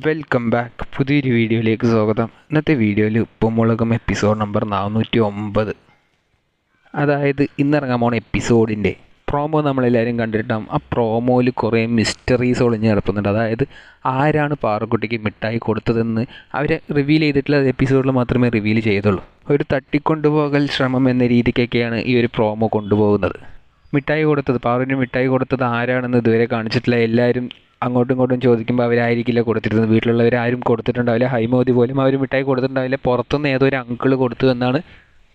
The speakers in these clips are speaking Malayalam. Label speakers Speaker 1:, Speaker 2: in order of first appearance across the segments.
Speaker 1: Welcome back. പുതിയൊരു വീഡിയോയിലേക്ക് സ്വാഗതം. ഇന്നത്തെ വീഡിയോയിൽ ഉപ്പുമുളകും എപ്പിസോഡ് നമ്പർ 409, അതായത് ഇന്നിറങ്ങാൻ പോണ എപ്പിസോഡിൻ്റെ പ്രോമോ നമ്മളെല്ലാവരും കണ്ടിട്ടാകും. ആ പ്രോമോയിൽ കുറേ മിസ്റ്ററീസ് ഒളിഞ്ഞ് കിടക്കുന്നുണ്ട്. അതായത് ആരാണ് പാറുക്കുട്ടിക്ക് മിഠായി കൊടുത്തതെന്ന് അവരെ റിവീൽ ചെയ്തിട്ടുള്ള എപ്പിസോഡിൽ മാത്രമേ റിവീൽ ചെയ്തുള്ളൂ. ഒരു തട്ടിക്കൊണ്ടുപോകൽ ശ്രമം എന്ന രീതിക്കൊക്കെയാണ് ഈ ഒരു പ്രോമോ കൊണ്ടുപോകുന്നത്. പാറുവിന് മിഠായി കൊടുത്തത് ആരാണെന്ന് ഇതുവരെ കാണിച്ചിട്ടില്ല. എല്ലാവരും അങ്ങോട്ടും ഇങ്ങോട്ടും ചോദിക്കുമ്പോൾ അവരായിരിക്കില്ല കൊടുത്തിരുന്നത്. വീട്ടിലുള്ളവർ ആരും കൊടുത്തിട്ടുണ്ടാവില്ല. ഹൈമോദി പോലും അവർ മിഠായി കൊടുത്തിട്ടുണ്ടാവില്ല. പുറത്തുനിന്ന് ഏതോ ഒരു അങ്കിള് കൊടുത്തു എന്നാണ്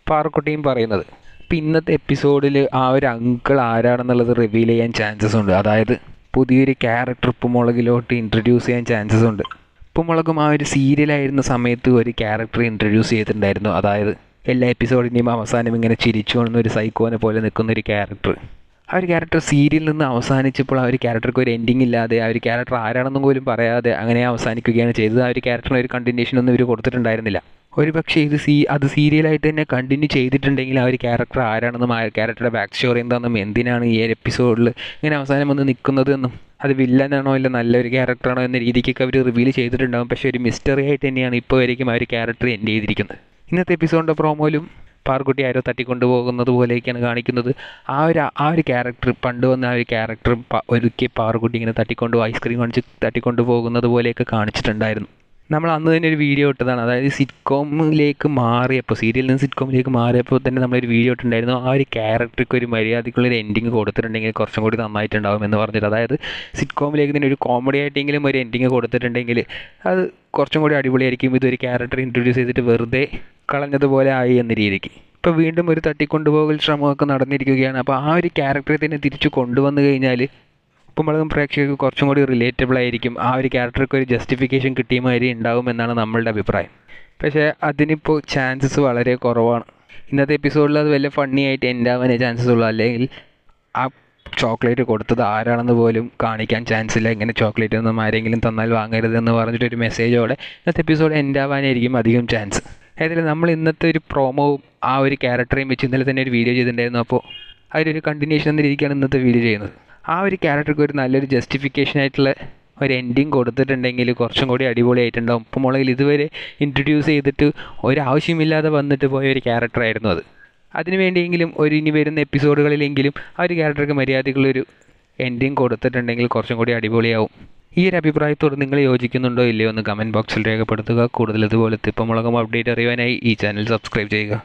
Speaker 1: പാറുക്കുട്ടിയും പറയുന്നത്. അപ്പം ഇന്നത്തെ എപ്പിസോഡിൽ ആ ഒരു അങ്കിൾ ആരാണെന്നുള്ളത് റിവീൽ ചെയ്യാൻ ചാൻസസ് ഉണ്ട്. അതായത് പുതിയൊരു ക്യാരക്ടർ ഉപ്പുമുളകിലോട്ട് ഇൻട്രൊഡ്യൂസ് ചെയ്യാൻ ചാൻസസ് ഉണ്ട്. ഉപ്പുമുളകും ആ ഒരു സീരിയലായിരുന്ന സമയത്ത് ഒരു ക്യാരക്ടർ ഇൻട്രൊഡ്യൂസ് ചെയ്തിട്ടുണ്ടായിരുന്നു. അതായത് എല്ലാ എപ്പിസോഡിൻ്റെയും അവസാനം ഇങ്ങനെ ചിരിച്ചു കൊണ്ടുന്ന ഒരു സൈക്കോനെ പോലെ നിൽക്കുന്നൊരു ക്യാരക്ടർ. ആ ഒരു ക്യാരക്ടർ സീരിയലിൽ നിന്ന് അവസാനിച്ചപ്പോൾ ആ ഒരു ക്യാരക്ടർക്ക് ഒരു എൻഡിങ് ഇല്ലാതെ, ആ ഒരു ക്യാരക്ടർ ആരാണെന്നും പോലും പറയാതെ അങ്ങനെ അവസാനിക്കുകയാണ് ചെയ്തത്. ആ ഒരു ക്യാരക്ടറിന് ഒരു കണ്ടിന്യൂഷനൊന്നും ഇവർ കൊടുത്തിട്ടുണ്ടായിരുന്നില്ല. ഒരു പക്ഷേ അത് സീരിയലായിട്ട് തന്നെ കണ്ടിന്യൂ ചെയ്തിട്ടുണ്ടെങ്കിൽ ആ ഒരു ക്യാരക്ടർ ആരാണെന്നും ആ ക്യാരക്ടറുടെ ബാക്ക് സ്റ്റോറി എന്താണെന്നും എന്തിനാണ് ഈ ഒരു എപ്പിസോഡിൽ ഇങ്ങനെ അവസാനം വന്ന് നിൽക്കുന്നത് എന്നും അത് വില്ലനാണോ ഇല്ല നല്ലൊരു ക്യാരക്ടറാണോ എന്ന രീതിക്കൊക്കെ അവർ റിവീൽ ചെയ്തിട്ടുണ്ടാകും. പക്ഷേ ഒരു മിസ്റ്ററി ആയിട്ട് തന്നെയാണ് ഇപ്പോൾ വരേക്കും ആ ഒരു ക്യാരക്ടർ എൻഡ് ചെയ്തിരിക്കുന്നത്. ഇന്നത്തെ എപ്പിസോഡിൻ്റെ പ്രോമോയിലും പാറുക്കുട്ടി ആരോ തട്ടിക്കൊണ്ടുപോകുന്നത് പോലെയൊക്കെയാണ് കാണിക്കുന്നത്. ആ ഒരു ക്യാരക്ടർ പണ്ട് വന്ന ആ ഒരു ക്യാരക്ടർ ഒരിക്കൽ പാറുക്കുട്ടി ഇങ്ങനെ ഐസ്ക്രീം കാണിച്ച് തട്ടിക്കൊണ്ടു പോകുന്നത് പോലെയൊക്കെ കാണിച്ചിട്ടുണ്ടായിരുന്നു. നമ്മൾ അന്ന് തന്നെ ഒരു വീഡിയോ ഇട്ടതാണ്. അതായത് സിറ്റ്കോമിലേക്ക് മാറിയപ്പോൾ, സീരിയലിൽ നിന്ന് സിറ്റ്കോമിലേക്ക് മാറിയപ്പോൾ തന്നെ നമ്മളൊരു വീഡിയോ ഇട്ടുണ്ടായിരുന്നു. ആ ഒരു ക്യാരക്ടർക്ക് ഒരു മര്യാദക്കുള്ളൊരു എൻഡിങ് കൊടുത്തിട്ടുണ്ടെങ്കിൽ കുറച്ചും കൂടി നന്നായിട്ടുണ്ടാകും എന്ന് പറഞ്ഞിട്ട്. അതായത് സിറ്റ്കോമിലേക്ക് തന്നെ ഒരു കോമഡി ആയിട്ടെങ്കിലും ഒരു എൻഡിങ് കൊടുത്തിട്ടുണ്ടെങ്കിൽ അത് കുറച്ചും കൂടി അടിപൊളിയായിരിക്കും. ഇതൊരു ക്യാരക്ടർ ഇൻട്രൊഡ്യൂസ് ചെയ്തിട്ട് വെറുതെ കളഞ്ഞതുപോലെ ആയി എന്ന രീതിക്ക്. ഇപ്പോൾ വീണ്ടും ഒരു തട്ടിക്കൊണ്ടുപോകൽ ശ്രമമൊക്കെ നടന്നിരിക്കുകയാണ്. അപ്പോൾ ആ ഒരു ക്യാരക്ടറെ തന്നെ തിരിച്ചു കൊണ്ടുവന്നു കഴിഞ്ഞാൽ ഉപ്പുമുളകും പ്രേക്ഷകർക്ക് കുറച്ചും കൂടി റിലേറ്റബിൾ ആയിരിക്കും. ആ ഒരു ക്യാരക്ടർക്ക് ഒരു ജസ്റ്റിഫിക്കേഷൻ കിട്ടിയ മാതിരി ഉണ്ടാകുമെന്നാണ് നമ്മളുടെ അഭിപ്രായം. പക്ഷേ അതിനിപ്പോൾ ചാൻസസ് വളരെ കുറവാണ്. ഇന്നത്തെ എപ്പിസോഡിൽ അത് വലിയ ഫണ്ണി ആയിട്ട് എൻഡ് ആവാനേ ചാൻസസ് ഉള്ളൂ. അല്ലെങ്കിൽ ആ ചോക്ലേറ്റ് കൊടുത്തത് ആരാണെന്ന് പോലും കാണിക്കാൻ ചാൻസ് ഇല്ല. ഇങ്ങനെ ചോക്ലേറ്റ് ഒന്നും ആരെങ്കിലും തന്നാൽ വാങ്ങരുതെന്ന് പറഞ്ഞിട്ടൊരു മെസ്സേജോടെ ഇന്നത്തെ എപ്പിസോഡ് എൻഡ് ആവാനായിരിക്കും അധികം ചാൻസ്. ഏതായാലും നമ്മൾ ഇന്നത്തെ ഒരു പ്രോമോവും ആ ഒരു ക്യാരക്ടറെയും വെച്ച് ഇന്നലെ തന്നെ ഒരു വീഡിയോ ചെയ്തിട്ടുണ്ടായിരുന്നു. അപ്പോൾ അതിലൊരു കണ്ടിന്യൂഷൻ എന്ന രീതിക്കാണ് ഇന്നത്തെ വീഡിയോ ചെയ്യുന്നത്. ആ ഒരു ക്യാരക്ടർക്ക് ഒരു നല്ലൊരു ജസ്റ്റിഫിക്കേഷൻ ആയിട്ടുള്ള ഒരു എൻഡിങ് കൊടുത്തിട്ടുണ്ടെങ്കിൽ കുറച്ചും കൂടി അടിപൊളിയായിട്ടുണ്ടാകും. ഉപ്പുമുളകിൽ ഇതുവരെ ഇൻട്രൊഡ്യൂസ് ചെയ്തിട്ട് ഒരാവശ്യമില്ലാതെ വന്നിട്ട് പോയ ഒരു ക്യാരക്ടറായിരുന്നു അത്. അതിനുവേണ്ടിയെങ്കിലും ഇനി വരുന്ന എപ്പിസോഡുകളിലെങ്കിലും ആ ഒരു ക്യാരക്ടർക്ക് മര്യാദക്കുള്ളൊരു എൻഡിങ് കൊടുത്തിട്ടുണ്ടെങ്കിൽ കുറച്ചും കൂടി അടിപൊളിയാവും. ഈ ഒരു അഭിപ്രായത്തോട് നിങ്ങൾ യോജിക്കുന്നുണ്ടോ ഇല്ലയോ എന്ന് കമൻറ്റ് ബോക്സിൽ രേഖപ്പെടുത്തുക. കൂടുതൽ ഇതുപോലത്തെ ഉപ്പുമുളകും അപ്ഡേറ്റ് അറിയാനായി ഈ ചാനൽ സബ്സ്ക്രൈബ് ചെയ്യുക.